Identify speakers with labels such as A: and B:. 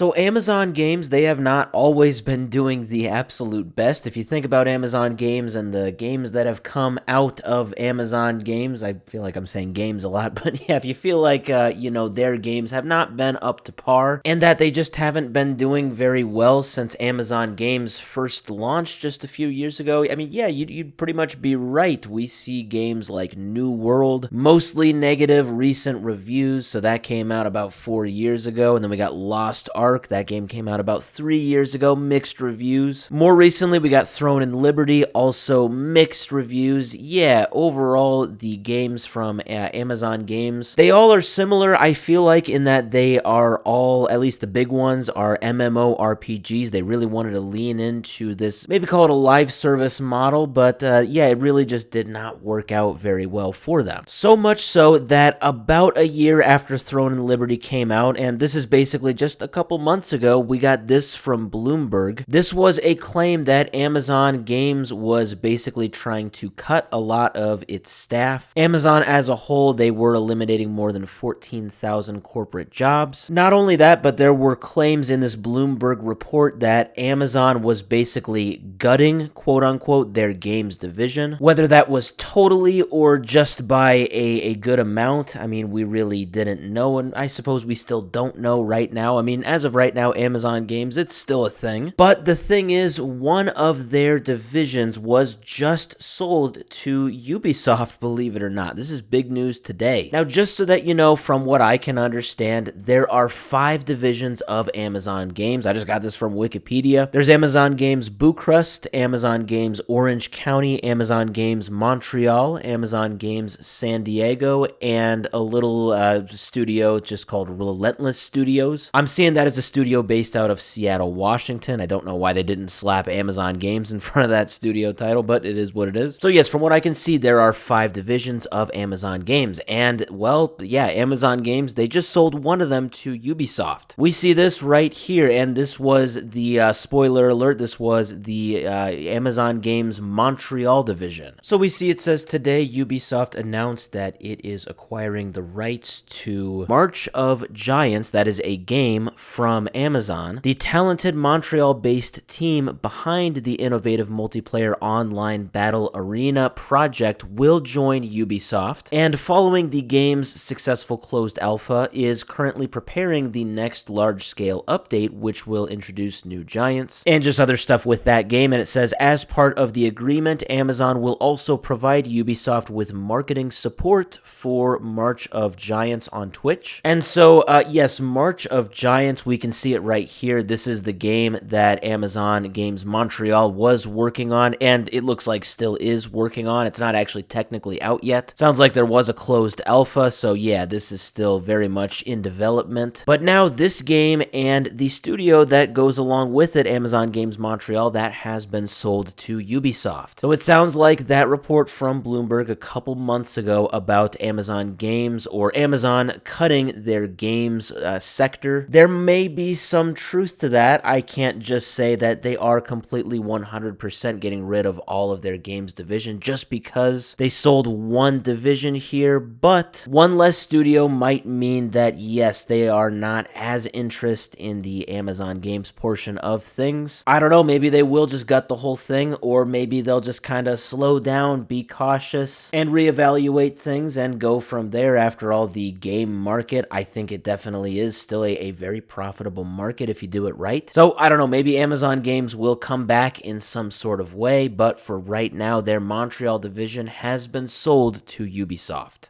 A: So Amazon Games, they have not always been doing the absolute best. If you think about Amazon Games and the games that have come out of Amazon Games, I feel like I'm saying games a lot, but yeah, if you feel like, their games have not been up to par and that they just haven't been doing very well since Amazon Games first launched just a few years ago, I mean, yeah, you'd pretty much be right. We see games like New World, mostly negative recent reviews, so that came out about 4 years ago, and then we got Lost Ark. That game came out about 3 years ago, mixed reviews. More recently, we got Throne and Liberty, also mixed reviews. Yeah, overall, the games from Amazon Games, they all are similar, I feel like, in that they are all, at least the big ones, are MMORPGs. They really wanted to lean into this, maybe call it a live service model, but yeah, it really just did not work out very well for them. So much so that about a year after Throne and Liberty came out, and this is basically just a couple months ago, we got this from Bloomberg. This was a claim that Amazon Games was basically trying to cut a lot of its staff. Amazon as a whole, they were eliminating more than 14,000 corporate jobs. Not only that, but there were claims in this Bloomberg report that Amazon was basically gutting, quote unquote, their games division. Whether that was totally or just by a good amount, I mean, we really didn't know, and I suppose we still don't know right now. I mean, as of right now, Amazon Games, it's still a thing. But the thing is, one of their divisions was just sold to Ubisoft, believe it or not. This is big news today. Now, just so that you know, from what I can understand, there are 5 divisions of Amazon Games. I just got this from Wikipedia. There's Amazon Games Bucharest, Amazon Games Orange County, Amazon Games Montreal, Amazon Games San Diego, and a little studio just called Relentless Studios. I'm seeing that as a studio based out of Seattle, Washington. I don't know why they didn't slap Amazon Games in front of that studio title, but it is what it is. So yes, from what I can see, there are 5 divisions of Amazon Games. And, well, yeah, Amazon Games, they just sold one of them to Ubisoft. We see this right here, and this was the, spoiler alert, this was the Amazon Games Montreal division. So we see it says today, Ubisoft announced that it is acquiring the rights to March of Giants, that is a game from Amazon. The talented Montreal-based team behind the innovative multiplayer online battle arena project will join Ubisoft, and following the game's successful closed alpha, is currently preparing the next large-scale update, which will introduce new giants, and just other stuff with that game. And it says, as part of the agreement, Amazon will also provide Ubisoft with marketing support for March of Giants on Twitch. And so, yes, March of Giants, we can see it right here. This is the game that Amazon Games Montreal was working on, and it looks like still is working on. It's not actually technically out yet. Sounds like there was a closed alpha, so yeah, this is still very much in development. But now this game and the studio that goes along with it, Amazon Games Montreal, that has been sold to Ubisoft. So it sounds like that report from Bloomberg a couple months ago about Amazon Games, or Amazon cutting their games sector, there may be some truth to that. I can't just say that they are completely 100% getting rid of all of their games division just because they sold one division here, but one less studio might mean that yes, they are not as interested in the Amazon Games portion of things. I don't know, maybe they will just gut the whole thing, or maybe they'll just kind of slow down, be cautious, and reevaluate things and go from there. After all, the game market, I think it definitely is still a very profitable market if you do it right. So I don't know, maybe Amazon Games will come back in some sort of way, but for right now, their Montreal division has been sold to Ubisoft.